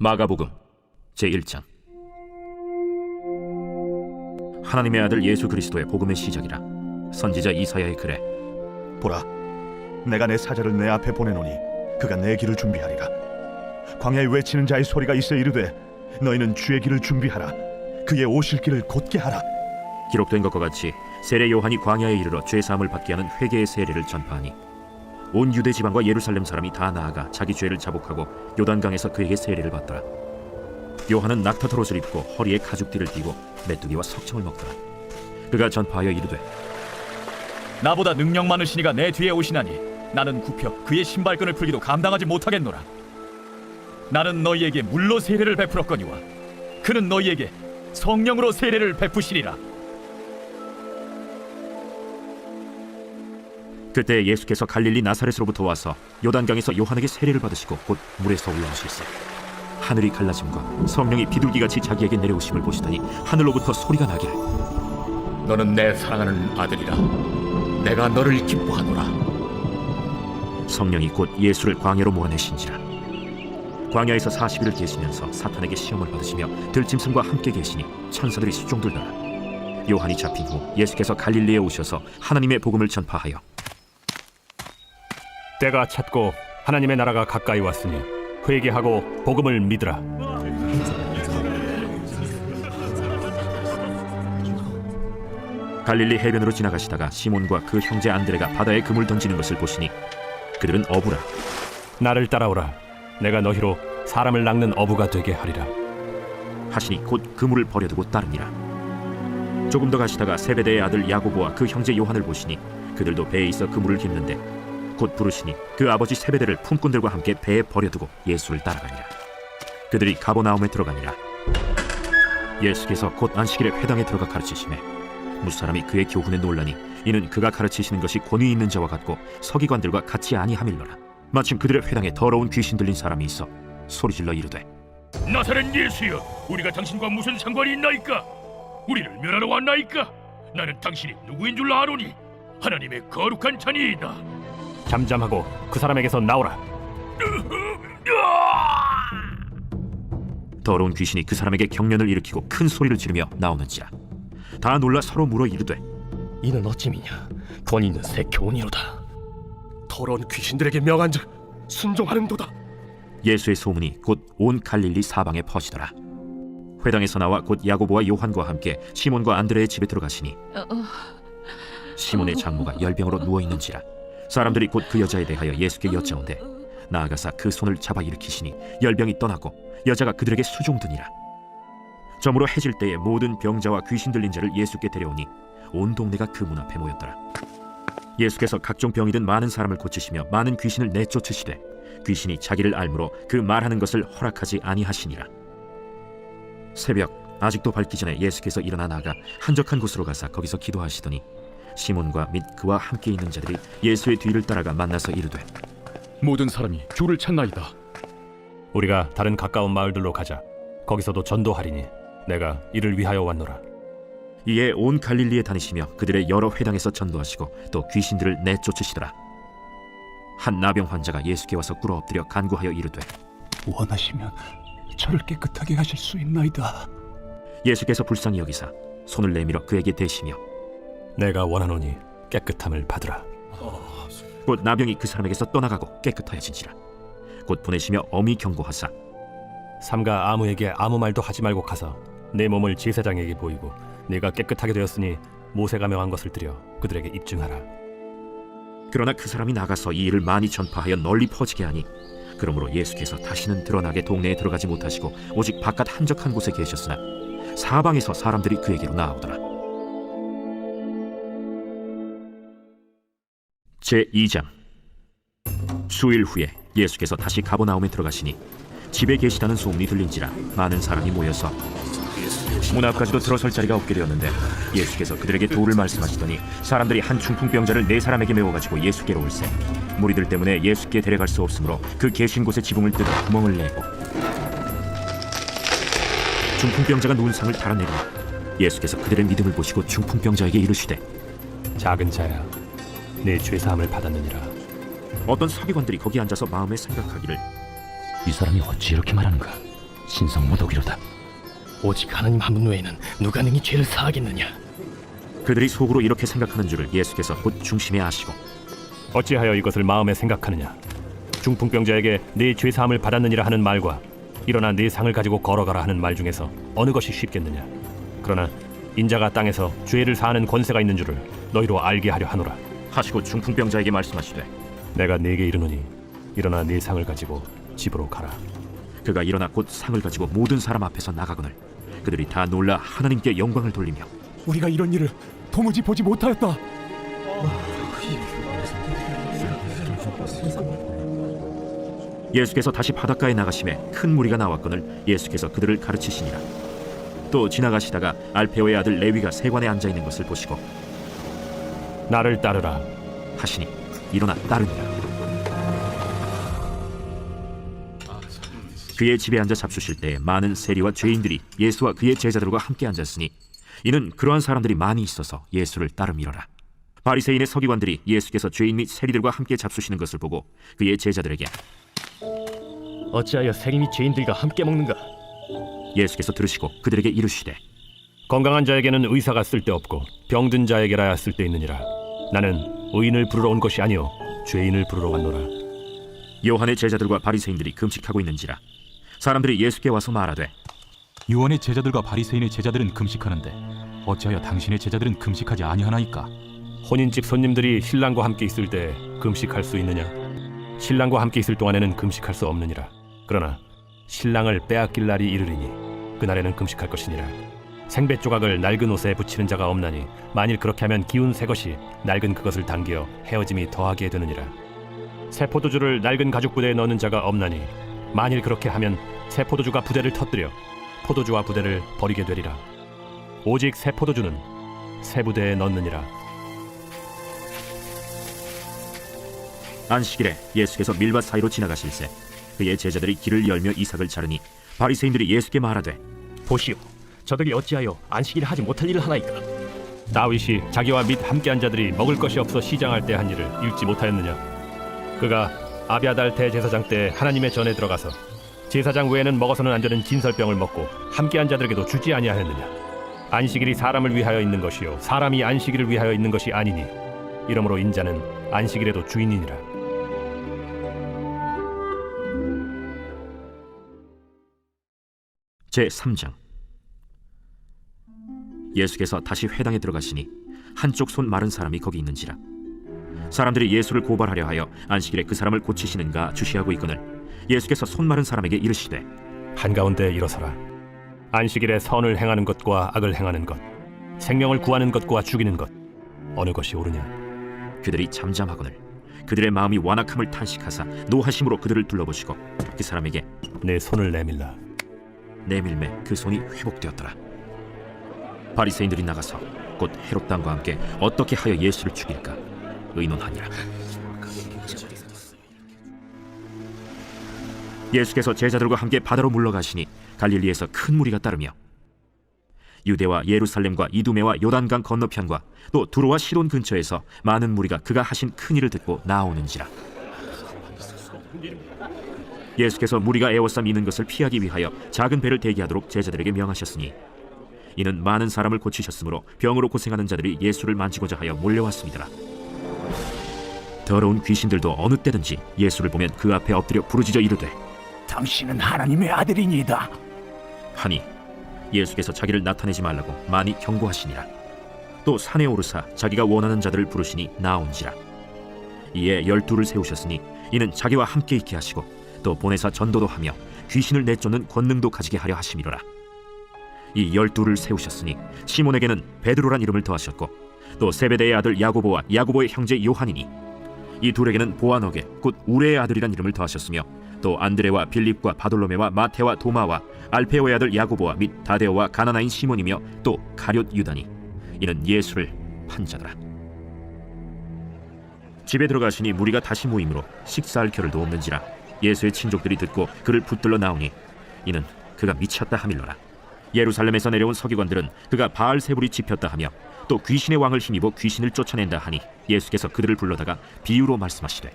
마가복음 제1장. 하나님의 아들 예수 그리스도의 복음의 시작이라. 선지자 이사야의 글에 보라, 내가 내 사자를 내 앞에 보내노니 그가 내 길을 준비하리라. 광야에 외치는 자의 소리가 있어 이르되 너희는 주의 길을 준비하라. 그의 오실 길을 곧게 하라. 기록된 것과 같이 세례 요한이 광야에 이르러 죄 사함을 받게 하는 회개의 세례를 전파하니 온 유대 지방과 예루살렘 사람이 다 나아가 자기 죄를 자복하고 요단강에서 그에게 세례를 받더라. 요한은 낙타 털옷을 입고 허리에 가죽띠를 띠고 메뚜기와 석청을 먹더라. 그가 전파하여 이르되 나보다 능력 많으시니가 내 뒤에 오시나니 나는 굽혀 그의 신발끈을 풀기도 감당하지 못하겠노라. 나는 너희에게 물로 세례를 베풀었거니와 그는 너희에게 성령으로 세례를 베푸시리라. 그때 예수께서 갈릴리 나사렛으로부터 와서 요단강에서 요한에게 세례를 받으시고 곧 물에서 올라오실세 하늘이 갈라짐과 성령이 비둘기같이 자기에게 내려오심을 보시더니 하늘로부터 소리가 나기를 너는 내 사랑하는 아들이라. 내가 너를 기뻐하노라. 성령이 곧 예수를 광야로 몰아내신지라. 광야에서 40일을 계시면서 사탄에게 시험을 받으시며 들짐승과 함께 계시니 천사들이 수종들더라. 요한이 잡힌 후 예수께서 갈릴리에 오셔서 하나님의 복음을 전파하여 때가 찼고 하나님의 나라가 가까이 왔으니 회개하고 복음을 믿으라. 갈릴리 해변으로 지나가시다가 시몬과 그 형제 안드레가 바다에 그물 던지는 것을 보시니 그들은 어부라. 나를 따라오라. 내가 너희로 사람을 낚는 어부가 되게 하리라. 하시니 곧 그물을 버려두고 따르니라. 조금 더 가시다가 세베대의 아들 야고보와 그 형제 요한을 보시니 그들도 배에 있어 그물을 깁는데 곧 부르시니 그 아버지 세베대를 품꾼들과 함께 배에 버려두고 예수를 따라가니라. 그들이 가버나움에 들어가니라. 예수께서 곧 안식일에 회당에 들어가 가르치시매 무사람이 그의 교훈에 놀라니 이는 그가 가르치시는 것이 권위 있는 자와 같고 서기관들과 같이 아니함일러라. 마침 그들의 회당에 더러운 귀신 들린 사람이 있어 소리질러 이르되 나사렛 예수여, 우리가 당신과 무슨 상관이 있나이까? 우리를 멸하러 왔나이까? 나는 당신이 누구인 줄 아노니 하나님의 거룩한 자니이다. 잠잠하고 그 사람에게서 나오라. 더러운 귀신이 그 사람에게 경련을 일으키고 큰 소리를 지르며 나오는지라. 다 놀라 서로 물어 이르되 이는 어찌미냐? 권위 있는 새 교훈이로다. 더러운 귀신들에게 명한즉 순종하는도다. 예수의 소문이 곧 온 갈릴리 사방에 퍼지더라. 회당에서 나와 곧 야고보와 요한과 함께 시몬과 안드레의 집에 들어가시니 시몬의 장모가 열병으로 누워있는지라. 사람들이 곧 그 여자에 대하여 예수께 여짜온대 나아가사 그 손을 잡아 일으키시니 열병이 떠나고 여자가 그들에게 수종드니라. 저물어 해질 때에 모든 병자와 귀신 들린 자를 예수께 데려오니 온 동네가 그 문 앞에 모였더라. 예수께서 각종 병이 든 많은 사람을 고치시며 많은 귀신을 내쫓으시되 귀신이 자기를 알므로 그 말하는 것을 허락하지 아니하시니라. 새벽 아직도 밝기 전에 예수께서 일어나 나가 한적한 곳으로 가사 거기서 기도하시더니 시몬과 및 그와 함께 있는 자들이 예수의 뒤를 따라가 만나서 이르되 모든 사람이 주를 찾나이다. 우리가 다른 가까운 마을들로 가자. 거기서도 전도하리니 내가 이를 위하여 왔노라. 이에 온 갈릴리에 다니시며 그들의 여러 회당에서 전도하시고 또 귀신들을 내쫓으시더라. 한 나병 환자가 예수께 와서 꿇어 엎드려 간구하여 이르되 원하시면 저를 깨끗하게 하실 수 있나이다. 예수께서 불쌍히 여기사 손을 내밀어 그에게 대시며 내가 원하노니 깨끗함을 받으라. 곧 나병이 그 사람에게서 떠나가고 깨끗하여진지라. 곧 보내시며 엄히 경고하사 삼가 아무에게 아무 말도 하지 말고 가서 내 몸을 제사장에게 보이고 네가 깨끗하게 되었으니 모세가 명한 것을 드려 그들에게 입증하라. 그러나 그 사람이 나가서 이 일을 많이 전파하여 널리 퍼지게 하니 그러므로 예수께서 다시는 드러나게 동네에 들어가지 못하시고 오직 바깥 한적한 곳에 계셨으나 사방에서 사람들이 그에게로 나아오더라. 제2장. 수일 후에 예수께서 다시 가버나움에 들어가시니 집에 계시다는 소문이 들린지라 많은 사람이 모여서 문 앞까지도 들어설 자리가 없게 되었는데 예수께서 그들에게 도를 말씀하시더니 사람들이 한 중풍병자를 4사람에게 메워가지고 예수께로 올세 무리들 때문에 예수께 데려갈 수 없으므로 그 계신 곳에 지붕을 뜯어 구멍을 내고 중풍병자가 누운 상을 달아내고 예수께서 그들의 믿음을 보시고 중풍병자에게 이르시되 작은 자야, 내 죄사함을 받았느니라. 어떤 서기관들이 거기 앉아서 마음에 생각하기를 이 사람이 어찌 이렇게 말하는가? 신성모독이로다. 오직 하나님 한 분 외에는 누가 능히 죄를 사하겠느냐? 그들이 속으로 이렇게 생각하는 줄을 예수께서 곧 중심에 아시고 어찌하여 이것을 마음에 생각하느냐? 중풍병자에게 네 죄사함을 받았느니라 하는 말과 일어나 네 상을 가지고 걸어가라 하는 말 중에서 어느 것이 쉽겠느냐? 그러나 인자가 땅에서 죄를 사하는 권세가 있는 줄을 너희로 알게 하려 하노라. 하시고 중풍병자에게 말씀하시되 내가 네게 이르노니 일어나 네 상을 가지고 집으로 가라. 그가 일어나 곧 상을 가지고 모든 사람 앞에서 나가거늘 그들이 다 놀라 하나님께 영광을 돌리며 우리가 이런 일을 도무지 보지 못하였다. 예수께서 다시 바닷가에 나가심에 큰 무리가 나왔거늘 예수께서 그들을 가르치시니라. 또 지나가시다가 알페오의 아들 레위가 세관에 앉아 있는 것을 보시고 나를 따르라. 하시니 일어나 따르니라. 그의 집에 앉아 잡수실 때 많은 세리와 죄인들이 예수와 그의 제자들과 함께 앉았으니 이는 그러한 사람들이 많이 있어서 예수를 따름이러라. 바리새인의 서기관들이 예수께서 죄인 및 세리들과 함께 잡수시는 것을 보고 그의 제자들에게 어찌하여 세리 및 죄인들과 함께 먹는가? 예수께서 들으시고 그들에게 이르시되 건강한 자에게는 의사가 쓸데없고 병든 자에게라야 쓸데있느니라. 나는 의인을 부르러 온 것이 아니요 죄인을 부르러 왔노라. 요한의 제자들과 바리새인들이 금식하고 있는지라 사람들이 예수께 와서 말하되 요한의 제자들과 바리새인의 제자들은 금식하는데 어찌하여 당신의 제자들은 금식하지 아니하나이까? 혼인집 손님들이 신랑과 함께 있을 때 금식할 수 있느냐? 신랑과 함께 있을 동안에는 금식할 수 없느니라. 그러나 신랑을 빼앗길 날이 이르리니 그날에는 금식할 것이니라. 생배 조각을 낡은 옷에 붙이는 자가 없나니 만일 그렇게 하면 기운 새 것이 낡은 그것을 당겨 헤어짐이 더하게 되느니라. 새 포도주를 낡은 가죽 부대에 넣는 자가 없나니 만일 그렇게 하면 새 포도주가 부대를 터뜨려 포도주와 부대를 버리게 되리라. 오직 새 포도주는 새 부대에 넣느니라. 안식일에 예수께서 밀밭 사이로 지나가실새 그의 제자들이 길을 열며 이삭을 자르니 바리새인들이 예수께 말하되 보시오, 저들이 어찌하여 안식일에 하지 못할 일을 하나이까? 다윗이 자기와 및 함께한 자들이 먹을 것이 없어 시장할 때 한 일을 읽지 못하였느냐? 그가 아비아달 대제사장 때 하나님의 전에 들어가서 제사장 외에는 먹어서는 안 되는 진설병을 먹고 함께한 자들에게도 주지 아니하였느냐? 안식일이 사람을 위하여 있는 것이요 사람이 안식일을 위하여 있는 것이 아니니 이러므로 인자는 안식일에도 주인이니라. 제3장 예수께서 다시 회당에 들어가시니 한쪽 손 마른 사람이 거기 있는지라 사람들이 예수를 고발하려 하여 안식일에 그 사람을 고치시는가 주시하고 있거늘 예수께서 손 마른 사람에게 이르시되 한가운데 일어서라. 안식일에 선을 행하는 것과 악을 행하는 것, 생명을 구하는 것과 죽이는 것 어느 것이 옳으냐? 그들이 잠잠하거늘 그들의 마음이 완악함을 탄식하사 노하심으로 그들을 둘러보시고 그 사람에게 내 손을 내밀라. 내밀매 그 손이 회복되었더라. 바리새인들이 나가서 곧 헤롯 당과 함께 어떻게 하여 예수를 죽일까 의논하니라. 예수께서 제자들과 함께 바다로 물러가시니 갈릴리에서 큰 무리가 따르며 유대와 예루살렘과 이두메와 요단강 건너편과 또 두로와 시돈 근처에서 많은 무리가 그가 하신 큰 일을 듣고 나오는지라. 예수께서 무리가 애워싸 미는 것을 피하기 위하여 작은 배를 대기하도록 제자들에게 명하셨으니 이는 많은 사람을 고치셨으므로 병으로 고생하는 자들이 예수를 만지고자 하여 몰려왔습니다. 더러운 귀신들도 어느 때든지 예수를 보면 그 앞에 엎드려 부르짖어 이르되 당신은 하나님의 아들이니이다. 하니 예수께서 자기를 나타내지 말라고 많이 경고하시니라. 또 산에 오르사 자기가 원하는 자들을 부르시니 나온지라. 이에 12를 세우셨으니 이는 자기와 함께 있게 하시고 또 보내사 전도도 하며 귀신을 내쫓는 권능도 가지게 하려 하심이로라. 이 12를 세우셨으니 시몬에게는 베드로란 이름을 더하셨고 또 세베대의 아들 야고보와 야고보의 형제 요한이니 이 둘에게는 보아너게 곧 우레의 아들이란 이름을 더하셨으며 또 안드레와 빌립과 바돌로메와 마테와 도마와 알페오의 아들 야고보와 및 다데오와 가나나인 시몬이며 또 가룟 유다니 이는 예수를 판 자더라. 집에 들어가시니 무리가 다시 모임으로 식사할 겨를도 없는지라 예수의 친족들이 듣고 그를 붙들러 나오니 이는 그가 미쳤다 하밀러라. 예루살렘에서 내려온 서기관들은 그가 바알세불이 집혔다 하며 또 귀신의 왕을 힘입어 귀신을 쫓아낸다 하니 예수께서 그들을 불러다가 비유로 말씀하시되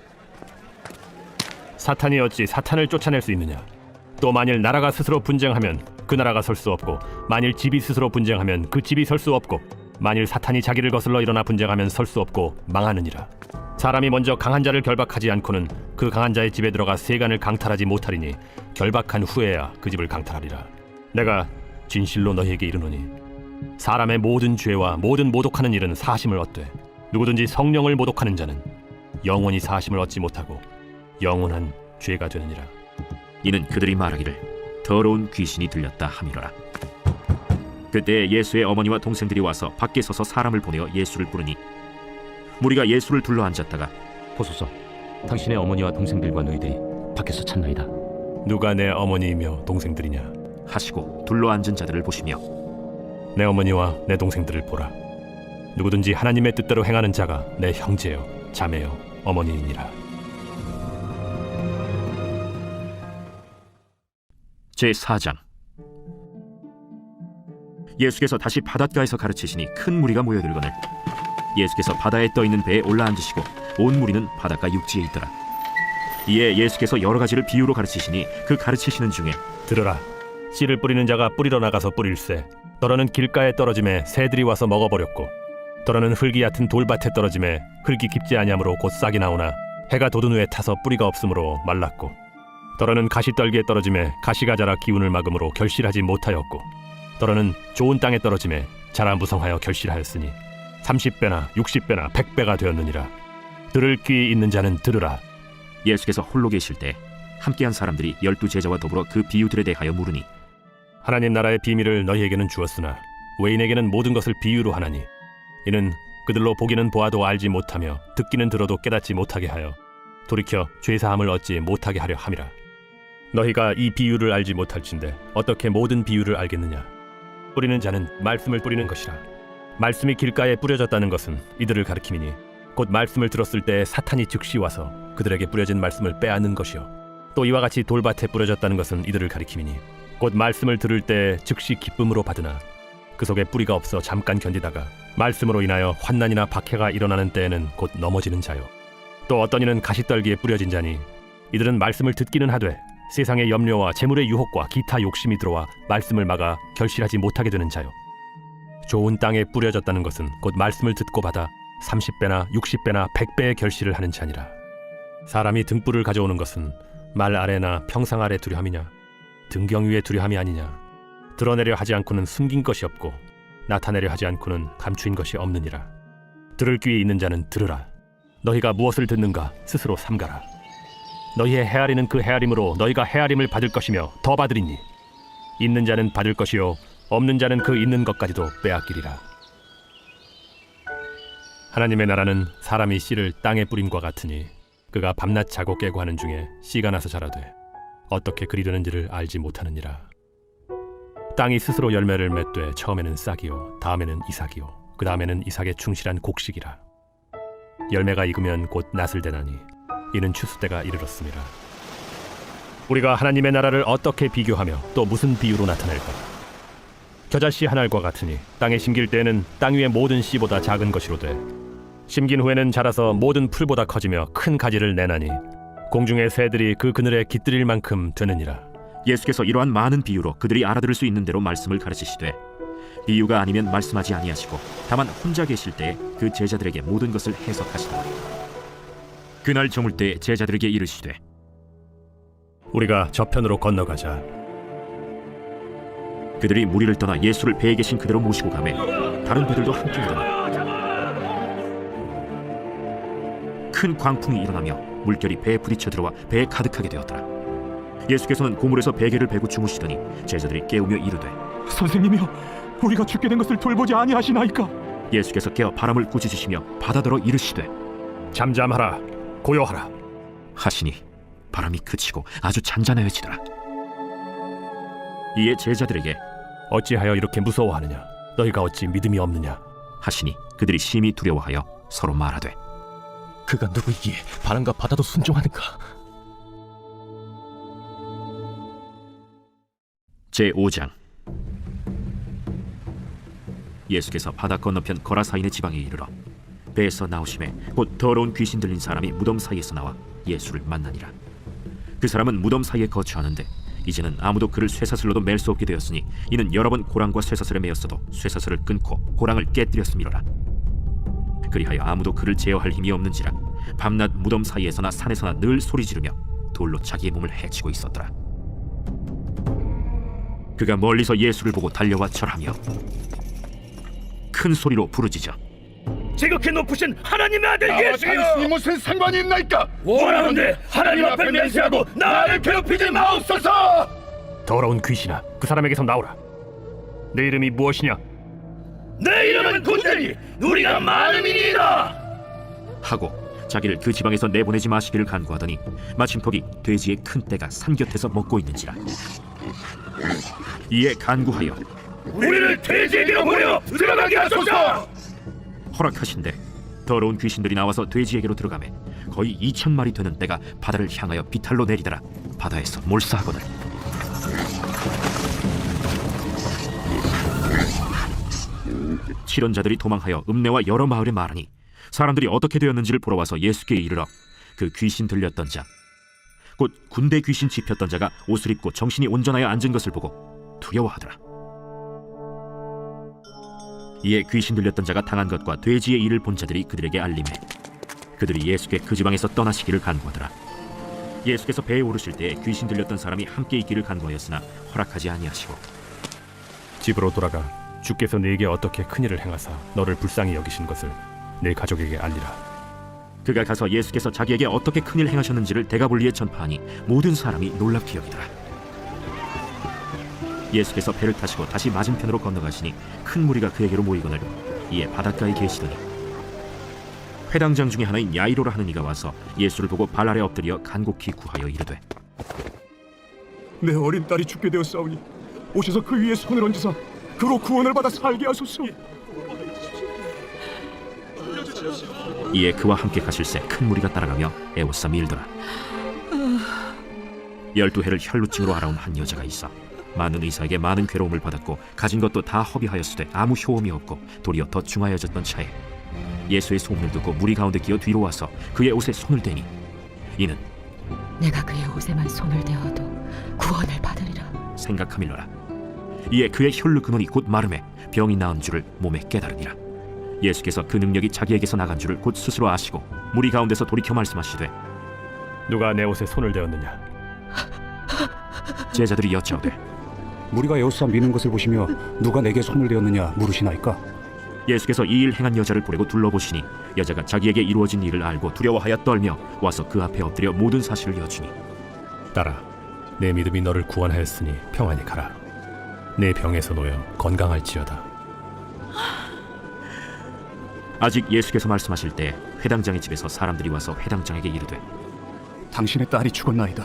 사탄이 어찌 사탄을 쫓아낼 수 있느냐? 또 만일 나라가 스스로 분쟁하면 그 나라가 설 수 없고, 만일 집이 스스로 분쟁하면 그 집이 설 수 없고, 만일 사탄이 자기를 거슬러 일어나 분쟁하면 설 수 없고 망하느니라. 사람이 먼저 강한 자를 결박하지 않고는 그 강한 자의 집에 들어가 세간을 강탈하지 못하리니 결박한 후에야 그 집을 강탈하리라. 내가 진실로 너희에게 이르노니 사람의 모든 죄와 모든 모독하는 일은 사심을 얻되 누구든지 성령을 모독하는 자는 영원히 사심을 얻지 못하고 영원한 죄가 되느니라. 이는 그들이 말하기를 더러운 귀신이 들렸다 함이로라. 그때 예수의 어머니와 동생들이 와서 밖에 서서 사람을 보내어 예수를 부르니 무리가 예수를 둘러 앉았다가 보소서, 당신의 어머니와 동생들과 너희들이 밖에서 찾나이다. 누가 내 어머니이며 동생들이냐 하시고 둘러 앉은 자들을 보시며 내 어머니와 내 동생들을 보라. 누구든지 하나님의 뜻대로 행하는 자가 내 형제요 자매요 어머니이니라. 제4장. 예수께서 다시 바닷가에서 가르치시니 큰 무리가 모여들거늘 예수께서 바다에 떠있는 배에 올라앉으시고 온 무리는 바닷가 육지에 있더라. 이에 예수께서 여러 가지를 비유로 가르치시니 그 가르치시는 중에 들으라. 씨를 뿌리는 자가 뿌리러 나가서 뿌릴새. 더러는 길가에 떨어짐에 새들이 와서 먹어버렸고, 더러는 흙이 얕은 돌밭에 떨어짐에 흙이 깊지 아니하므로 곧 싹이 나오나 해가 돋은 후에 타서 뿌리가 없으므로 말랐고, 더러는 가시떨기에 떨어짐에 가시가 자라 기운을 막음으로 결실하지 못하였고, 더러는 좋은 땅에 떨어짐에 자라 무성하여 결실하였으니 30배나 60배나 100배가 되었느니라. 들을 귀 있는 자는 들으라. 예수께서 홀로 계실 때 함께한 사람들이 12제자와 더불어 그 비유들에 대하여 물으니 하나님 나라의 비밀을 너희에게는 주었으나 외인에게는 모든 것을 비유로 하나니 이는 그들로 보기는 보아도 알지 못하며 듣기는 들어도 깨닫지 못하게 하여 돌이켜 죄사함을 얻지 못하게 하려 함이라. 너희가 이 비유를 알지 못할진대 어떻게 모든 비유를 알겠느냐. 뿌리는 자는 말씀을 뿌리는 것이라. 말씀이 길가에 뿌려졌다는 것은 이들을 가리킴이니 곧 말씀을 들었을 때 사탄이 즉시 와서 그들에게 뿌려진 말씀을 빼앗는 것이요, 또 이와 같이 돌밭에 뿌려졌다는 것은 이들을 가리킴이니 곧 말씀을 들을 때 즉시 기쁨으로 받으나 그 속에 뿌리가 없어 잠깐 견디다가 말씀으로 인하여 환난이나 박해가 일어나는 때에는 곧 넘어지는 자요. 또 어떤 이는 가시떨기에 뿌려진 자니 이들은 말씀을 듣기는 하되 세상의 염려와 재물의 유혹과 기타 욕심이 들어와 말씀을 막아 결실하지 못하게 되는 자요. 좋은 땅에 뿌려졌다는 것은 곧 말씀을 듣고 받아 30배나 60배나 100배의 결실을 하는 자니라. 사람이 등불을 가져오는 것은 말 아래나 평상 아래 두려함이냐 등경 위에 두려함이 아니냐. 드러내려 하지 않고는 숨긴 것이 없고 나타내려 하지 않고는 감추인 것이 없느니라. 들을 귀에 있는 자는 들으라. 너희가 무엇을 듣는가 스스로 삼가라. 너희의 헤아리는 그 헤아림으로 너희가 헤아림을 받을 것이며 더 받으리니 있는 자는 받을 것이요 없는 자는 그 있는 것까지도 빼앗기리라. 하나님의 나라는 사람이 씨를 땅에 뿌림과 같으니 그가 밤낮 자고 깨고 하는 중에 씨가 나서 자라되 어떻게 그리 되는지를 알지 못하느니라. 땅이 스스로 열매를 맺되 처음에는 싹이요 다음에는 이삭이요 그 다음에는 이삭의 충실한 곡식이라. 열매가 익으면 곧 낫을 대나니 이는 추수 때가 이르렀습니다. 우리가 하나님의 나라를 어떻게 비교하며 또 무슨 비유로 나타낼까? 겨자씨 한 알과 같으니 땅에 심길 때에는 땅 위의 모든 씨보다 작은 것이로되 심긴 후에는 자라서 모든 풀보다 커지며 큰 가지를 내나니 공중의 새들이 그 그늘에 깃들일 만큼 되느니라. 예수께서 이러한 많은 비유로 그들이 알아들을 수 있는 대로 말씀을 가르치시되 비유가 아니면 말씀하지 아니하시고 다만 혼자 계실 때에 그 제자들에게 모든 것을 해석하시더라. 그날 저물 때 제자들에게 이르시되 우리가 저편으로 건너가자. 그들이 무리를 떠나 예수를 배에 계신 그대로 모시고 가매 다른 배들도 함께 일어나 큰 광풍이 일어나며 물결이 배에 부딪혀 들어와 배에 가득하게 되었더라. 예수께서는 고물에서 베개를 베고 주무시더니 제자들이 깨우며 이르되 선생님이여, 우리가 죽게 된 것을 돌보지 아니하시나이까? 예수께서 깨어 바람을 꾸짖으시며 바다더러 이르시되 잠잠하라 고요하라 하시니 바람이 그치고 아주 잔잔하여지더라. 이에 제자들에게 어찌하여 이렇게 무서워하느냐? 너희가 어찌 믿음이 없느냐? 하시니 그들이 심히 두려워하여 서로 말하되 그가 누구이기에 바람과 바다도 순종하는가? 제5장. 예수께서 바다 건너편 거라사인의 지방에 이르러 배에서 나오심에 곧 더러운 귀신 들린 사람이 무덤 사이에서 나와 예수를 만나니라. 그 사람은 무덤 사이에 거처하는데 이제는 아무도 그를 쇠사슬로도 맬 수 없게 되었으니 이는 여러 번 고랑과 쇠사슬에 매었어도 쇠사슬을 끊고 고랑을 깨뜨렸음이로라. 그리하여 아무도 그를 제어할 힘이 없는지라 밤낮 무덤 사이에서나 산에서나 늘 소리 지르며 돌로 자기의 몸을 해치고 있었더라. 그가 멀리서 예수를 보고 달려와 절하며 큰 소리로 부르짖어 지극히 높으신 하나님의 아들 예수여, 당신이 무슨 상관이 있나이까? 원하건대 하나님 앞에 맹세하고 나를 괴롭히지 마옵소서. 더러운 귀신아, 그 사람에게서 나오라. 내 이름이 무엇이냐? 내 이름은 군대니 우리가 많음이니이다 하고 자기를 그 지방에서 내보내지 마시기를 간구하더니 마침 거기 돼지의 큰 떼가 산 곁에서 먹고 있는지라. 이에 간구하여 우리를 돼지에게로 보내어 들어가게 하소서. 허락하신대 더러운 귀신들이 나와서 돼지에게로 들어가매 거의 2,000마리 되는 떼가 바다를 향하여 비탈로 내리더라. 바다에서 몰사하거늘 칠언자들이 도망하여 읍내와 여러 마을에 말하니 사람들이 어떻게 되었는지를 보러 와서 예수께 이르러 그 귀신 들렸던 자 곧 군대 귀신 집혔던 자가 옷을 입고 정신이 온전하여 앉은 것을 보고 두려워하더라. 이에 귀신 들렸던 자가 당한 것과 돼지의 일을 본 자들이 그들에게 알림해 그들이 예수께 그 지방에서 떠나시기를 간구하더라. 예수께서 배에 오르실 때에 귀신 들렸던 사람이 함께 있기를 간구하였으나 허락하지 아니하시고 집으로 돌아가 주께서 네게 어떻게 큰일을 행하사 너를 불쌍히 여기신 것을 네 가족에게 알리라. 그가 가서 예수께서 자기에게 어떻게 큰일 행하셨는지를 데가볼리에 전파하니 모든 사람이 놀랍게 여기더라. 예수께서 배를 타시고 다시 맞은편으로 건너가시니 큰 무리가 그에게로 모이거늘 이에 바닷가에 계시더니 회당장 중에 하나인 야이로라 하는 이가 와서 예수를 보고 발 아래 엎드려 간곡히 구하여 이르되 내 어린 딸이 죽게 되었사오니 오셔서 그 위에 손을 얹으사 그로 구원을 받아 살게 하소서. 이에 그와 함께 가실새 큰 무리가 따라가며 애워싸 밀더라. 12해를 혈루증으로 알아온 한 여자가 있어 많은 의사에게 많은 괴로움을 받았고 가진 것도 다 허비하였으되 아무 효험이 없고 도리어 더 중하여졌던 차에 예수의 소문을 듣고 무리 가운데 끼어 뒤로 와서 그의 옷에 손을 대니 이는 내가 그의 옷에만 손을 대어도 구원을 받으리라 생각하밀러라. 이에 그의 혈루 근원이 곧 마름에 병이 나은 줄을 몸에 깨달으니라. 예수께서 그 능력이 자기에게서 나간 줄을 곧 스스로 아시고 무리 가운데서 돌이켜 말씀하시되 누가 내 옷에 손을 대었느냐? 제자들이 여짜오되 무리가 여호사 미는 것을 보시며 누가 내게 손을 대었느냐 물으시나이까? 예수께서 이 일 행한 여자를 보려고 둘러보시니 여자가 자기에게 이루어진 일을 알고 두려워하여 떨며 와서 그 앞에 엎드려 모든 사실을 여쭈니 딸아, 내 믿음이 너를 구원하였으니 평안히 가라. 내 병에서 놓여 건강할지어다. 아직 예수께서 말씀하실 때 회당장의 집에서 사람들이 와서 회당장에게 이르되 당신의 딸이 죽었나이다.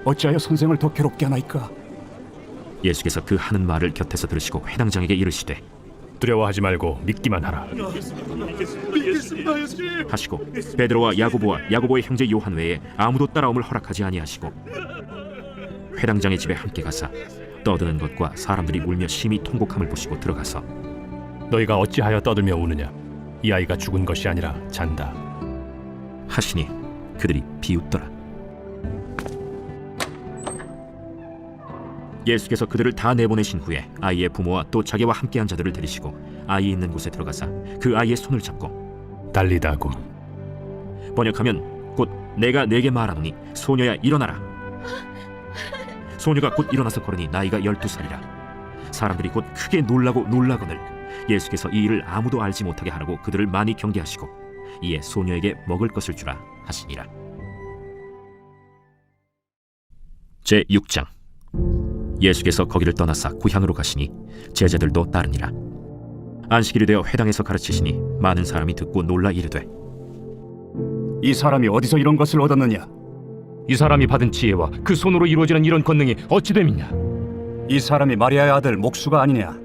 어찌하여 선생을 더 괴롭게 하나이까? 예수께서 그 하는 말을 곁에서 들으시고 회당장에게 이르시되 두려워하지 말고 믿기만 하라. 하시고 베드로와 야고보의 형제 요한 외에 아무도 따라옴을 허락하지 아니하시고 회당장의 집에 함께 가사 떠드는 것과 사람들이 울며 심히 통곡함을 보시고 들어가서 너희가 어찌하여 떠들며 우느냐? 이 아이가 죽은 것이 아니라 잔다. 하시니 그들이 비웃더라. 예수께서 그들을 다 내보내신 후에 아이의 부모와 또 자기와 함께한 자들을 데리시고 아이 있는 곳에 들어가사 그 아이의 손을 잡고 달리다굼, 번역하면 곧 내가 네게 말하노니 소녀야 일어나라. 소녀가 곧 일어나서 걸으니 나이가 12살이라. 사람들이 곧 크게 놀라거늘 예수께서 이 일을 아무도 알지 못하게 하라고 그들을 많이 경계하시고 이에 소녀에게 먹을 것을 주라 하시니라. 제6장. 예수께서 거기를 떠나사 고향으로 가시니 제자들도 따르니라. 안식일이 되어 회당에서 가르치시니 많은 사람이 듣고 놀라 이르되 이 사람이 어디서 이런 것을 얻었느냐? 이 사람이 받은 지혜와 그 손으로 이루어지는 이런 권능이 어찌 됨이냐? 이 사람이 마리아의 아들 목수가 아니냐?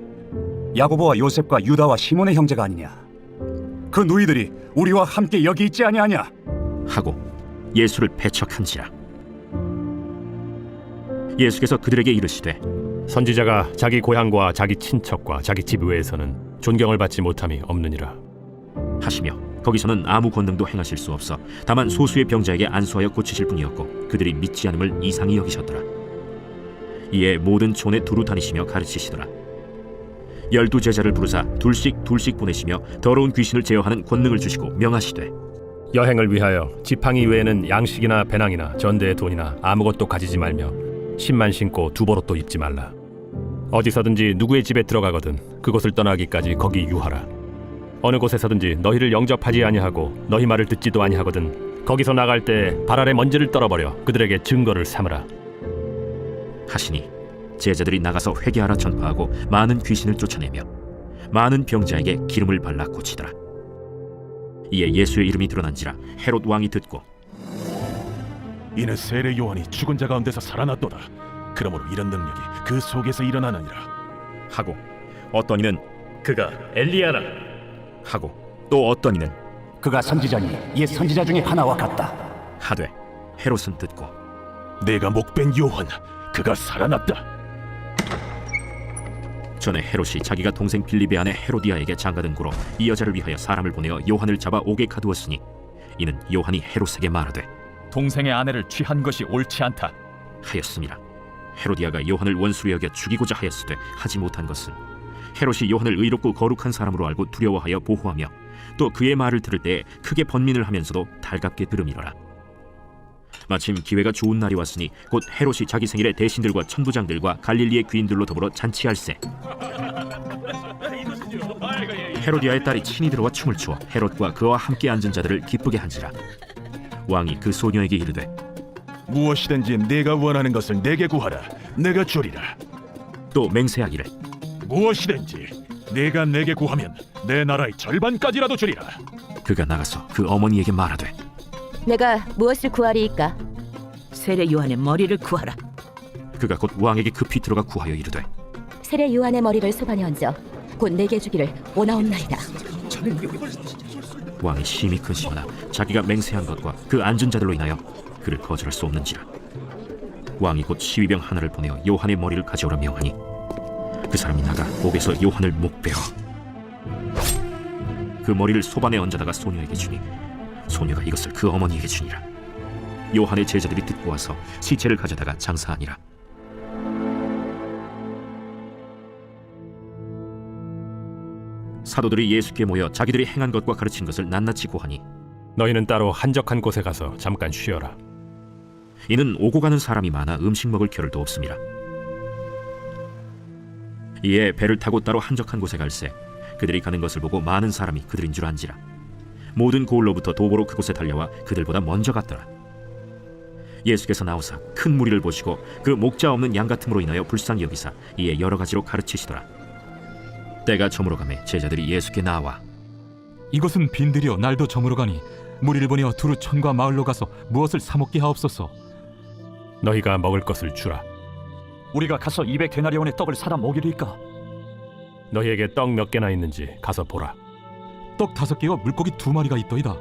야고보와 요셉과 유다와 시몬의 형제가 아니냐? 그 누이들이 우리와 함께 여기 있지 아니하냐? 하고 예수를 배척한지라. 예수께서 그들에게 이르시되 선지자가 자기 고향과 자기 친척과 자기 집 외에서는 존경을 받지 못함이 없느니라 하시며 거기서는 아무 권능도 행하실 수 없어 다만 소수의 병자에게 안수하여 고치실 뿐이었고 그들이 믿지 않음을 이상히 여기셨더라. 이에 모든 촌에 두루 다니시며 가르치시더라. 12 제자를 부르사 둘씩 보내시며 더러운 귀신을 제어하는 권능을 주시고 명하시되 여행을 위하여 지팡이 외에는 양식이나 배낭이나 전대의 돈이나 아무것도 가지지 말며 신만 신고 두벌옷도 입지 말라. 어디서든지 누구의 집에 들어가거든 그곳을 떠나기까지 거기 유하라. 어느 곳에서든지 너희를 영접하지 아니하고 너희 말을 듣지도 아니하거든 거기서 나갈 때 발 아래 먼지를 떨어버려 그들에게 증거를 삼으라. 하시니 제자들이 나가서 회개하라 전파하고 많은 귀신을 쫓아내며 많은 병자에게 기름을 발라 고치더라. 이에 예수의 이름이 드러난지라 헤롯 왕이 듣고 이는 세례 요한이 죽은 자 가운데서 살아났도다. 그러므로 이런 능력이 그 속에서 일어나느니라 하고 어떤 이는 그가 엘리야라 하고 또 어떤 이는 그가 선지자니 옛 선지자 중에 하나와 같다. 하되 헤롯은 듣고 내가 목벤 요한 그가 살아났다. 전에 헤롯이 자기가 동생 빌립의 아내 헤로디아에게 장가든 고로 이 여자를 위하여 사람을 보내어 요한을 잡아 옥에 가두었으니 이는 요한이 헤롯에게 말하되 동생의 아내를 취한 것이 옳지 않다 하였음이라. 헤로디아가 요한을 원수로 여겨 죽이고자 하였으되 하지 못한 것은 헤롯이 요한을 의롭고 거룩한 사람으로 알고 두려워하여 보호하며 또 그의 말을 들을 때에 크게 번민을 하면서도 달갑게 들음이러라. 마침 기회가 좋은 날이 왔으니 곧 헤롯이 자기 생일에 대신들과 천부장들과 갈릴리의 귀인들로 더불어 잔치할세. 헤로디아의 딸이 친히 들어와 춤을 추어 헤롯과 그와 함께 앉은 자들을 기쁘게 한지라. 왕이 그 소녀에게 이르되 무엇이든지 네가 원하는 것을 내게 구하라. 내가 주리라. 또 맹세하기를 무엇이든지 네가 내게 구하면 내 나라의 절반까지라도 주리라. 그가 나가서 그 어머니에게 말하되 내가 무엇을 구하리이까? 세례 요한의 머리를 구하라. 그가 곧 왕에게 급히 들어가 구하여 이르되 세례 요한의 머리를 소반에 얹어 곧 내게 주기를 원하옵나이다. 왕이 심히 근심하나 자기가 맹세한 것과 그 앉은 자들로 인하여 그를 거절할 수 없는지라. 왕이 곧 시위병 하나를 보내어 요한의 머리를 가져오라 명하니 그 사람이 나가 옥에서 요한을 목베어 그 머리를 소반에 얹어다가 소녀에게 주니 소녀가 이것을 그 어머니에게 주니라. 요한의 제자들이 듣고 와서 시체를 가져다가 장사하니라. 사도들이 예수께 모여 자기들이 행한 것과 가르친 것을 낱낱이 고하니 너희는 따로 한적한 곳에 가서 잠깐 쉬어라. 이는 오고 가는 사람이 많아 음식 먹을 겨를도 없음이라. 이에 배를 타고 따로 한적한 곳에 갈새 그들이 가는 것을 보고 많은 사람이 그들인 줄 안지라. 모든 고을로부터 도보로 그곳에 달려와 그들보다 먼저 갔더라. 예수께서 나오사 큰 무리를 보시고 그 목자 없는 양 같음으로 인하여 불쌍히 여기사 이에 여러 가지로 가르치시더라. 때가 저물어 가매 제자들이 예수께 나와 이것은 빈들이여 날도 저물어 가니 무리를 보내어 두루 촌과 마을로 가서 무엇을 사 먹게 하옵소서. 너희가 먹을 것을 주라. 우리가 가서 200데나리온의 떡을 사다 먹이리까? 너희에게 떡 몇 개나 있는지 가서 보라. 떡 5개와 물고기 2마리가 있더이다.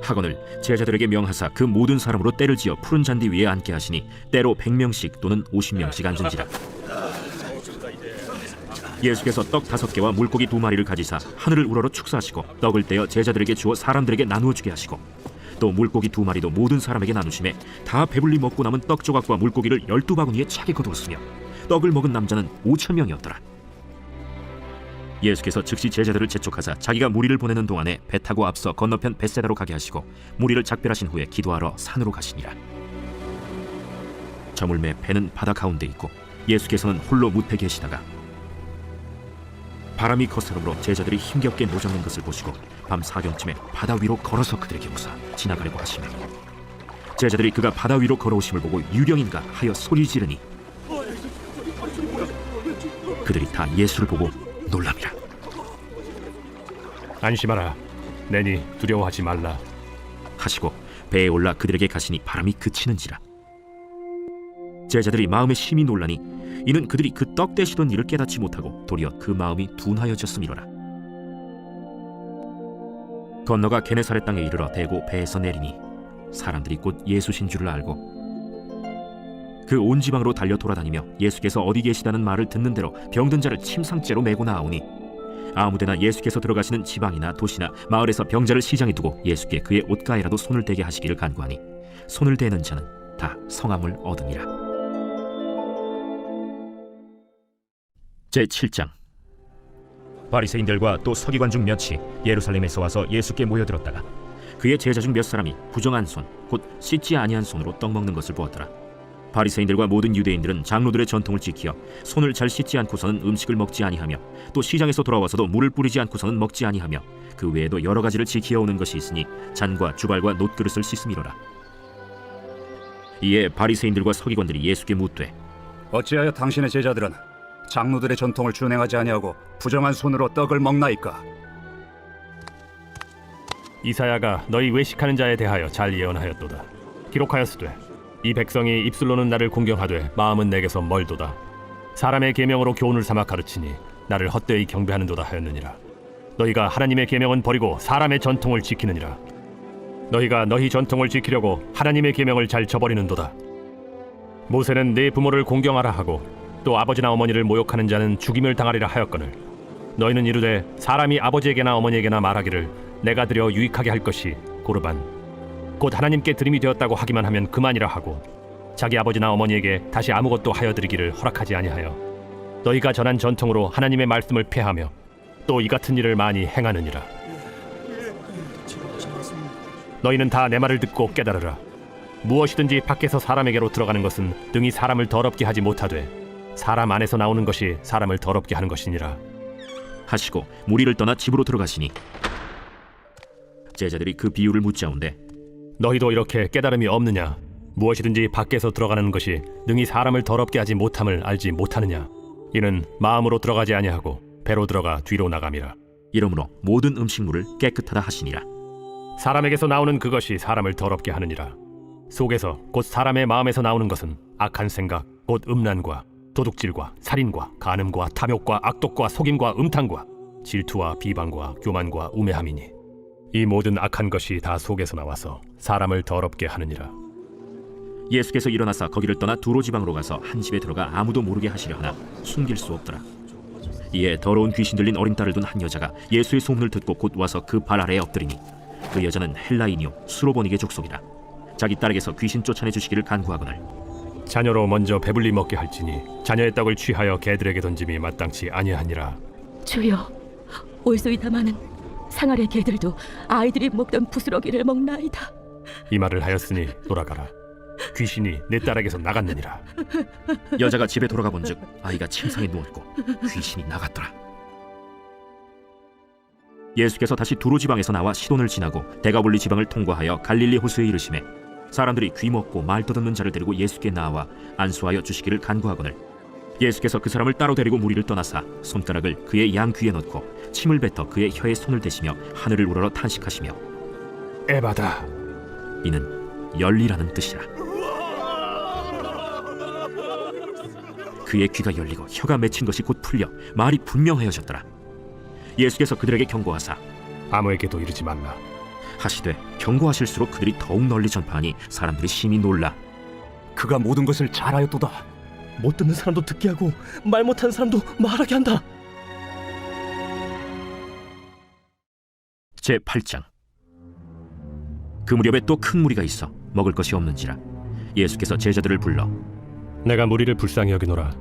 하거늘 제자들에게 명하사 그 모든 사람으로 때를 지어 푸른 잔디 위에 앉게 하시니 때로 100명씩 또는 50명씩 앉은지라. 예수께서 떡 5개와 물고기 2마리를 가지사 하늘을 우러러 축사하시고 떡을 떼어 제자들에게 주어 사람들에게 나누어 주게 하시고 또 물고기 2마리도 모든 사람에게 나누심에 다 배불리 먹고 남은 떡 조각과 물고기를 12바구니에 차게 거두었으며 떡을 먹은 남자는 5,000명이었더라. 예수께서 즉시 제자들을 재촉하사 자기가 무리를 보내는 동안에 배 타고 앞서 건너편 벳세다로 가게 하시고 무리를 작별하신 후에 기도하러 산으로 가시니라. 저물매 배는 바다 가운데 있고 예수께서는 홀로 뭇에 계시다가 바람이 거스름으로 제자들이 힘겹게 노젓는 것을 보시고 밤 사경쯤에 바다 위로 걸어서 그들에게 오사 지나가려고 하시며 제자들이 그가 바다 위로 걸어오심을 보고 유령인가 하여 소리 지르니 그들이 다 예수를 보고 놀랍니다. 안심하라. 내니 두려워하지 말라 하시고 배에 올라 그들에게 가시니 바람이 그치는지라. 제자들이 마음에 심히 놀라니 이는 그들이 그 떡 떼시던 일을 깨닫지 못하고 도리어 그 마음이 둔하여졌음이로라. 건너가 게네사렛 땅에 이르러 대고 배에서 내리니 사람들이 곧 예수신 줄을 알고 그 온 지방으로 달려 돌아다니며 예수께서 어디 계시다는 말을 듣는 대로 병든 자를 침상째로 메고 나아오니 아무데나 예수께서 들어가시는 지방이나 도시나 마을에서 병자를 시장에 두고 예수께 그의 옷가에라도 손을 대게 하시기를 간구하니 손을 대는 자는 다 성함을 얻으니라. 제7장. 바리새인들과 또 서기관 중 몇이 예루살렘에서 와서 예수께 모여들었다가 그의 제자 중 몇 사람이 부정한 손, 곧 씻지 아니한 손으로 떡 먹는 것을 보았더라. 바리새인들과 모든 유대인들은 장로들의 전통을 지키어 손을 잘 씻지 않고서는 음식을 먹지 아니하며 또 시장에서 돌아와서도 물을 뿌리지 않고서는 먹지 아니하며 그 외에도 여러 가지를 지키어 오는 것이 있으니 잔과 주발과 놋그릇을 씻음이로라. 이에 바리새인들과 서기관들이 예수께 묻되 어찌하여 당신의 제자들은 장로들의 전통을 준행하지 아니하고 부정한 손으로 떡을 먹나이까? 이사야가 너희 외식하는 자에 대하여 잘 예언하였도다. 기록하였으되 이 백성이 입술로는 나를 공경하되 마음은 내게서 멀도다. 사람의 계명으로 교훈을 삼아 가르치니 나를 헛되이 경배하는도다 하였느니라. 너희가 하나님의 계명은 버리고 사람의 전통을 지키느니라. 너희가 너희 전통을 지키려고 하나님의 계명을 잘 저버리는도다. 모세는 네 부모를 공경하라 하고 또 아버지나 어머니를 모욕하는 자는 죽임을 당하리라 하였거늘 너희는 이르되 사람이 아버지에게나 어머니에게나 말하기를 내가 드려 유익하게 할 것이 고르반 곧 하나님께 드림이 되었다고 하기만 하면 그만이라 하고 자기 아버지나 어머니에게 다시 아무것도 하여 드리기를 허락하지 아니하여 너희가 전한 전통으로 하나님의 말씀을 폐하며 또 이 같은 일을 많이 행하느니라. 너희는 다 내 말을 듣고 깨달으라. 무엇이든지 밖에서 사람에게로 들어가는 것은 등이 사람을 더럽게 하지 못하되 사람 안에서 나오는 것이 사람을 더럽게 하는 것이니라 하시고 무리를 떠나 집으로 들어가시니 제자들이 그 비유를 묻자온데 너희도 이렇게 깨달음이 없느냐? 무엇이든지 밖에서 들어가는 것이 능히 사람을 더럽게 하지 못함을 알지 못하느냐? 이는 마음으로 들어가지 아니하고 배로 들어가 뒤로 나감이라. 이러므로 모든 음식물을 깨끗하다 하시니라. 사람에게서 나오는 그것이 사람을 더럽게 하느니라. 속에서 곧 사람의 마음에서 나오는 것은 악한 생각 곧 음란과 도둑질과 살인과 간음과 탐욕과 악독과 속임과 음탕과 질투와 비방과 교만과 우매함이니 이 모든 악한 것이 다 속에서 나와서 사람을 더럽게 하느니라. 예수께서 일어나사 거기를 떠나 두로 지방으로 가서 한 집에 들어가 아무도 모르게 하시려 하나 숨길 수 없더라. 이에 더러운 귀신 들린 어린 딸을 둔 한 여자가 예수의 소문을 듣고 곧 와서 그 발 아래에 엎드리니 그 여자는 헬라인이요 수로보닉의 족속이라. 자기 딸에게서 귀신 쫓아내 주시기를 간구하거늘 자녀로 먼저 배불리 먹게 할지니 자녀의 떡을 취하여 개들에게 던짐이 마땅치 아니하니라. 주여, 올소이다마는 상아래 개들도 아이들이 먹던 부스러기를 먹나이다. 이 말을 하였으니 돌아가라. 귀신이 내 딸에게서 나갔느니라. 여자가 집에 돌아가 본즉 아이가 침상에 누웠고 귀신이 나갔더라. 예수께서 다시 두로 지방에서 나와 시돈을 지나고 데가볼리 지방을 통과하여 갈릴리 호수에 이르시매 사람들이 귀 먹고 말 떠듣는 자를 데리고 예수께 나와 안수하여 주시기를 간구하거늘 예수께서 그 사람을 따로 데리고 무리를 떠나사 손가락을 그의 양 귀에 넣고 침을 뱉어 그의 혀에 손을 대시며 하늘을 우러러 탄식하시며 에바다 이는 열리라는 뜻이라. 그의 귀가 열리고 혀가 맺힌 것이 곧 풀려 말이 분명하여졌더라. 예수께서 그들에게 경고하사 아무에게도 이르지 말라 하시되 경고하실수록 그들이 더욱 널리 전파하니 사람들이 심히 놀라 그가 모든 것을 잘하였도다. 못 듣는 사람도 듣게 하고 말 못하는 사람도 말하게 한다. 제8장. 그 무렵에 또 큰 무리가 있어 먹을 것이 없는지라 예수께서 제자들을 불러 내가 무리를 불쌍히 여기노라.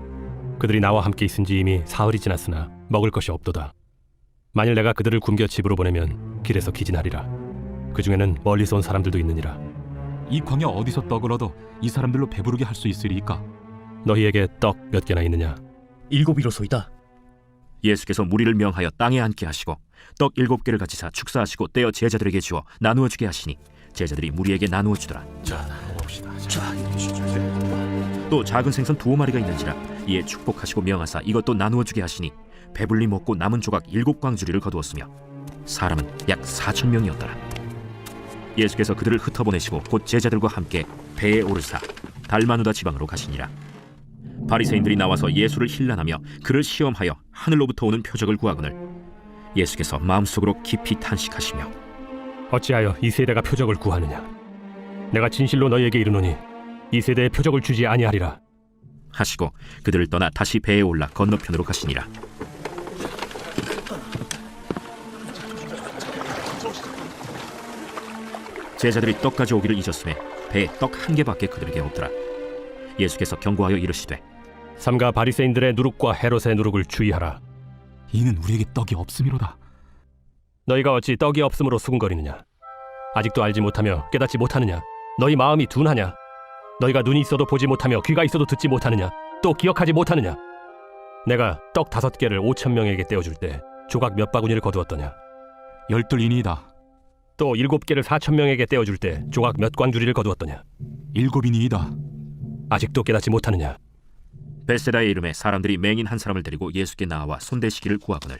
그들이 나와 함께 있은지 이미 사흘이 지났으나 먹을 것이 없도다. 만일 내가 그들을 굶겨 집으로 보내면 길에서 기진하리라. 그 중에는 멀리서 온 사람들도 있느니라. 이 광야 어디서 떡을 얻어 이 사람들로 배부르게 할 수 있으리이까? 너희에게 떡 몇 개나 있느냐? 7이로소이다. 예수께서 무리를 명하여 땅에 앉게 하시고 떡 7개를 가지사 축사하시고 떼어 제자들에게 주어 나누어 주게 하시니 제자들이 무리에게 나누어 주더라. 또 작은 생선 2마리가 있는지라 이에 축복하시고 명하사 이것도 나누어 주게 하시니 배불리 먹고 남은 조각 7광주리를 거두었으며 사람은 약 4,000명이었더라. 예수께서 그들을 흩어보내시고 곧 제자들과 함께 배에 오르사 달마누다 지방으로 가시니라. 바리새인들이 나와서 예수를 힐난하며 그를 시험하여 하늘로부터 오는 표적을 구하거늘 예수께서 마음속으로 깊이 탄식하시며 어찌하여 이 세대가 표적을 구하느냐? 내가 진실로 너희에게 이르노니 이 세대에 표적을 주지 아니하리라 하시고 그들을 떠나 다시 배에 올라 건너편으로 가시니라. 제자들이 떡 가져오기를 잊었음에 배에 떡 1개밖에 그들에게 없더라. 예수께서 경고하여 이르시되 삼가 바리새인들의 누룩과 헤롯의 누룩을 주의하라. 이는 우리에게 떡이 없음이로다. 너희가 어찌 떡이 없음으로 수군거리느냐? 아직도 알지 못하며 깨닫지 못하느냐? 너희 마음이 둔하냐? 너희가 눈이 있어도 보지 못하며 귀가 있어도 듣지 못하느냐? 또 기억하지 못하느냐? 내가 떡 5개를 5,000명에게 떼어줄 때 조각 몇 바구니를 거두었더냐? 12이니이다. 또 7개를 4,000명에게 떼어줄 때 조각 몇 광주리를 거두었더냐? 7이니이다. 아직도 깨닫지 못하느냐? 베세다의 이름에 사람들이 맹인 한 사람을 데리고 예수께 나와 손대시기를 구하거늘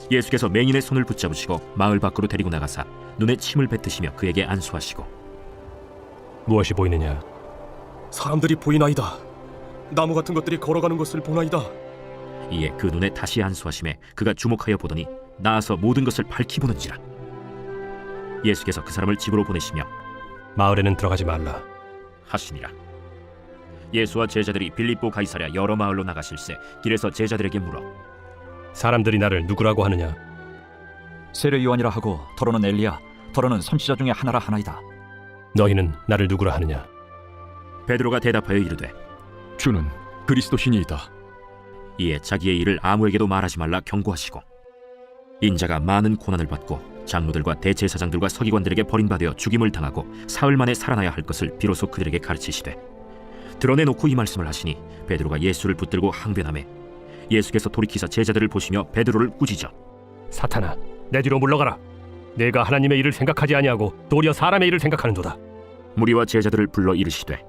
예수께서 맹인의 손을 붙잡으시고 마을 밖으로 데리고 나가사 눈에 침을 뱉으시며 그에게 안수하시고 무엇이 보이느냐? 사람들이 보이나이다. 나무 같은 것들이 걸어가는 것을 보나이다. 이에 그 눈에 다시 안수하심에 그가 주목하여 보더니 나아서 모든 것을 밝히 보는지라. 예수께서 그 사람을 집으로 보내시며 마을에는 들어가지 말라 하시니라. 예수와 제자들이 빌립보 가이사랴 여러 마을로 나가실새 길에서 제자들에게 물어 사람들이 나를 누구라고 하느냐? 세례 요한이라 하고 더러는 엘리야 더러는 선지자 중에 하나라 하나이다. 너희는 나를 누구라 하느냐? 베드로가 대답하여 이르되 주는 그리스도시니이다. 이에 자기의 일을 아무에게도 말하지 말라 경고하시고 인자가 많은 고난을 받고 장로들과 대제사장들과 서기관들에게 버림받아 죽임을 당하고 사흘 만에 살아나야 할 것을 비로소 그들에게 가르치시되 드러내놓고 이 말씀을 하시니 베드로가 예수를 붙들고 항변하매 예수께서 돌이키사 제자들을 보시며 베드로를 꾸짖어 사탄아, 내 뒤로 물러가라. 내가 하나님의 일을 생각하지 아니하고 도리어 사람의 일을 생각하는도다. 무리와 제자들을 불러 이르시되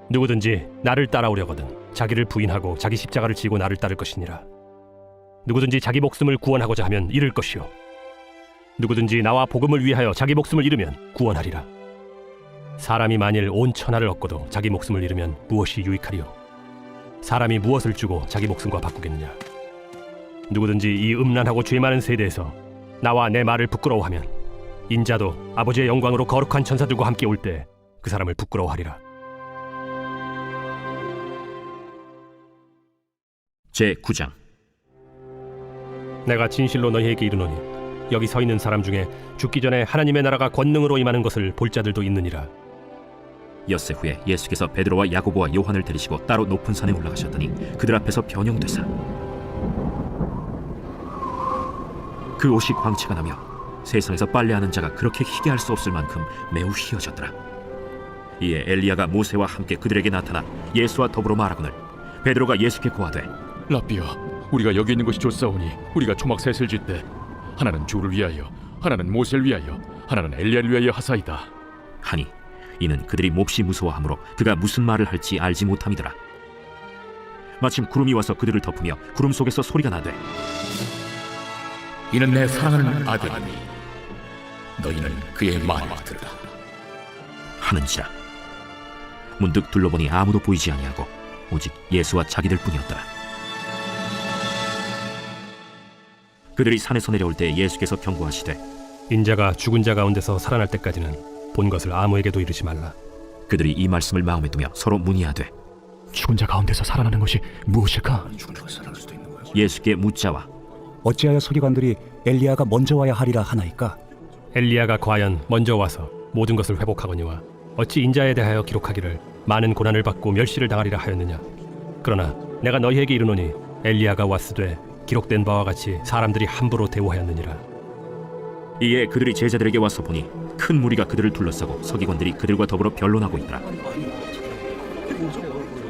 누구든지 나를 따라오려거든 자기를 부인하고 자기 십자가를 지고 나를 따를 것이니라. 누구든지 자기 목숨을 구원하고자 하면 잃을 것이요 누구든지 나와 복음을 위하여 자기 목숨을 잃으면 구원하리라. 사람이 만일 온 천하를 얻고도 자기 목숨을 잃으면 무엇이 유익하리요? 사람이 무엇을 주고 자기 목숨과 바꾸겠느냐? 누구든지 이 음란하고 죄 많은 세대에서 나와 내 말을 부끄러워하면 인자도 아버지의 영광으로 거룩한 천사들과 함께 올 때 그 사람을 부끄러워하리라. 제9장 내가 진실로 너희에게 이르노니 여기 서 있는 사람 중에 죽기 전에 하나님의 나라가 권능으로 임하는 것을 볼 자들도 있느니라. 엿새 후에 예수께서 베드로와 야고보와 요한을 데리시고 따로 높은 산에 올라가셨더니 그들 앞에서 변형되사 그 옷이 광채가 나며 세상에서 빨래하는 자가 그렇게 희게 할 수 없을 만큼 매우 희어졌더라. 이에 엘리야가 모세와 함께 그들에게 나타나 예수와 더불어 말하거늘 베드로가 예수께 고하되 라삐여, 우리가 여기 있는 것이 좋사오니 우리가 초막 셋을 짓되 하나는 주를 위하여 하나는 모세를 위하여 하나는 엘리야를 위하여 하사이다 하니 이는 그들이 몹시 무서워하므로 그가 무슨 말을 할지 알지 못함이더라. 마침 구름이 와서 그들을 덮으며 구름 속에서 소리가 나되 이는 내 사랑하는 아들이니 너희는 그의 말을 들으라 하는지라. 문득 둘러보니 아무도 보이지 아니하고 오직 예수와 자기들 뿐이었더라. 그들이 산에서 내려올 때 예수께서 경고하시되 인자가 죽은 자 가운데서 살아날 때까지는 본 것을 아무에게도 이르지 말라. 그들이 이 말씀을 마음에 두며 서로 문의하되 죽은 자 가운데서 살아나는 것이 무엇일까? 예수께 묻자와 어찌하여 서기관들이 엘리야가 먼저 와야 하리라 하나이까? 엘리야가 과연 먼저 와서 모든 것을 회복하거니와 어찌 인자에 대하여 기록하기를 많은 고난을 받고 멸시를 당하리라 하였느냐? 그러나 내가 너희에게 이르노니 엘리야가 왔으되 기록된 바와 같이 사람들이 함부로 대우하였느니라. 이에 그들이 제자들에게 와서 보니 큰 무리가 그들을 둘러싸고 서기관들이 그들과 더불어 변론하고 있더라.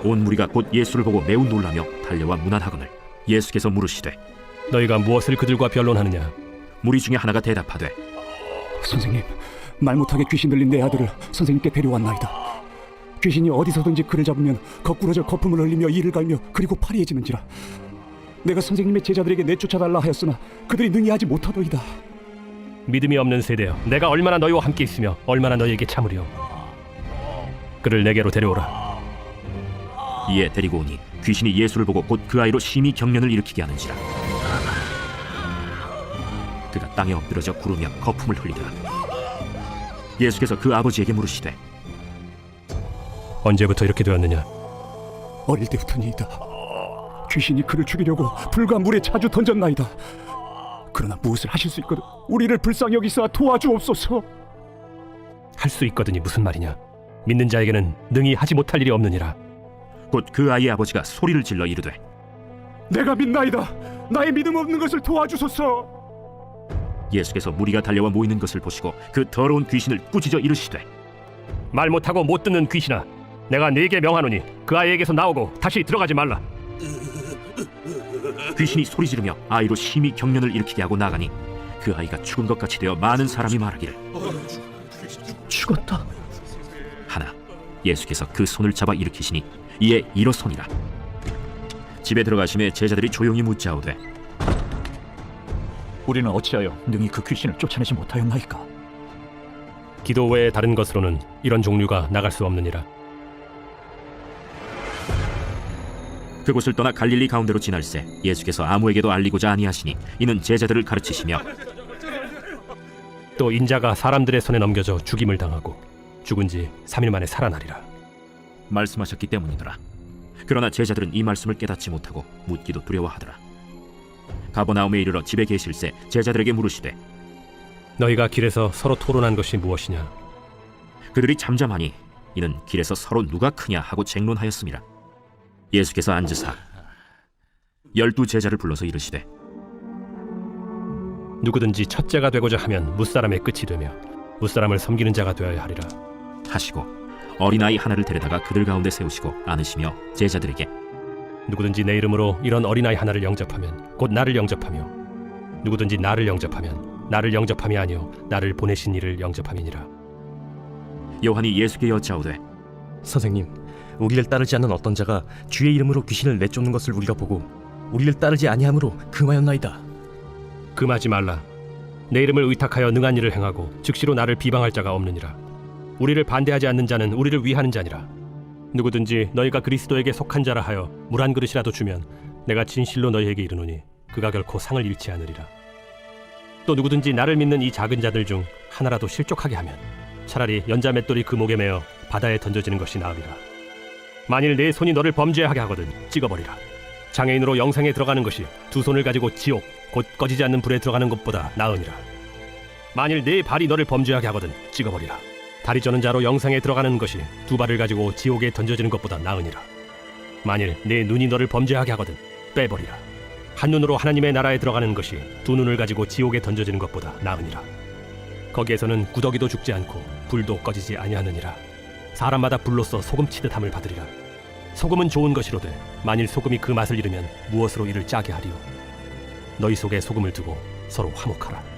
온 무리가 곧 예수를 보고 매우 놀라며 달려와 문안하거늘 예수께서 물으시되 너희가 무엇을 그들과 변론하느냐? 무리 중에 하나가 대답하되 선생님, 말 못하게 귀신 들린 내 아들을 선생님께 데려왔나이다. 귀신이 어디서든지 그를 잡으면 거꾸러져 거품을 흘리며 이를 갈며 그리고 파리해지는지라. 내가 선생님의 제자들에게 내쫓아달라 하였으나 그들이 능히 하지 못하더이다. 믿음이 없는 세대여, 내가 얼마나 너희와 함께 있으며 얼마나 너희에게 참으리요. 그를 내게로 데려오라. 이에 데리고 오니 귀신이 예수를 보고 곧 그 아이로 심히 경련을 일으키게 하는지라. 그가 땅에 엎드러져 구르며 거품을 흘리더라. 예수께서 그 아버지에게 물으시되 언제부터 이렇게 되었느냐? 어릴 때부터니이다. 귀신이 그를 죽이려고 불과 물에 자주 던졌나이다. 그러나 무엇을 하실 수 있거든 우리를 불쌍히 여기사 도와주옵소서. 할 수 있거든이 무슨 말이냐? 믿는 자에게는 능히 하지 못할 일이 없느니라. 곧 그 아이의 아버지가 소리를 질러 이르되 내가 믿나이다. 나의 믿음 없는 것을 도와주소서. 예수께서 무리가 달려와 모이는 것을 보시고 그 더러운 귀신을 꾸짖어 이르시되 말 못하고 못 듣는 귀신아, 내가 네게 명하노니 그 아이에게서 나오고 다시 들어가지 말라. 귀신이 소리 지르며 아이로 심히 경련을 일으키게 하고 나가니 그 아이가 죽은 것 같이 되어 많은 사람이 말하기를 죽었다. 하나 예수께서 그 손을 잡아 일으키시니 이에 일어서니라. 집에 들어가심에 제자들이 조용히 묻자오되 우리는 어찌하여 능히 그 귀신을 쫓아내지 못하였나이까? 기도 외에 다른 것으로는 이런 종류가 나갈 수 없느니라. 그곳을 떠나 갈릴리 가운데로 지날새 예수께서 아무에게도 알리고자 아니하시니 이는 제자들을 가르치시며 또 인자가 사람들의 손에 넘겨져 죽임을 당하고 죽은 지 3일 만에 살아나리라 말씀하셨기 때문이더라. 그러나 제자들은 이 말씀을 깨닫지 못하고 묻기도 두려워하더라. 가버나움에 이르러 집에 계실새 제자들에게 물으시되 너희가 길에서 서로 토론한 것이 무엇이냐? 그들이 잠잠하니 이는 길에서 서로 누가 크냐 하고 쟁론하였습니다. 예수께서 앉으사 12 제자를 불러서 이르시되 누구든지 첫째가 되고자 하면 무사람의 끝이 되며 무사람을 섬기는 자가 되어야 하리라 하시고 어린아이 하나를 데려다가 그들 가운데 세우시고 안으시며 제자들에게 누구든지 내 이름으로 이런 어린아이 하나를 영접하면 곧 나를 영접하며 누구든지 나를 영접하면 나를 영접함이 아니요 나를 보내신 이를 영접함이니라. 요한이 예수께 여짜오되 선생님, 우리를 따르지 않는 어떤 자가 주의 이름으로 귀신을 내쫓는 것을 우리가 보고 우리를 따르지 아니함으로 금하였나이다. 금하지 말라. 내 이름을 의탁하여 능한 일을 행하고 즉시로 나를 비방할 자가 없느니라. 우리를 반대하지 않는 자는 우리를 위하는 자니라. 누구든지 너희가 그리스도에게 속한 자라 하여 물 한 그릇이라도 주면 내가 진실로 너희에게 이르노니 그가 결코 상을 잃지 않으리라. 또 누구든지 나를 믿는 이 작은 자들 중 하나라도 실족하게 하면 차라리 연자 맷돌이 그 목에 매어 바다에 던져지는 것이 나으리라. 만일 내 손이 너를 범죄하게 하거든 찍어버리라. 장애인으로 영생에 들어가는 것이 두 손을 가지고 지옥 곧 꺼지지 않는 불에 들어가는 것보다 나으니라. 만일 내 발이 너를 범죄하게 하거든 찍어버리라. 다리 저는 자로 영생에 들어가는 것이 두 발을 가지고 지옥에 던져지는 것보다 나으니라. 만일 내 눈이 너를 범죄하게 하거든 빼버리라. 한 눈으로 하나님의 나라에 들어가는 것이 두 눈을 가지고 지옥에 던져지는 것보다 나으니라. 거기에서는 구더기도 죽지 않고 불도 꺼지지 아니하느니라. 사람마다 불로써 소금 치듯함을 받으리라. 소금은 좋은 것이로되 만일 소금이 그 맛을 잃으면 무엇으로 이를 짜게 하리요? 너희 속에 소금을 두고 서로 화목하라.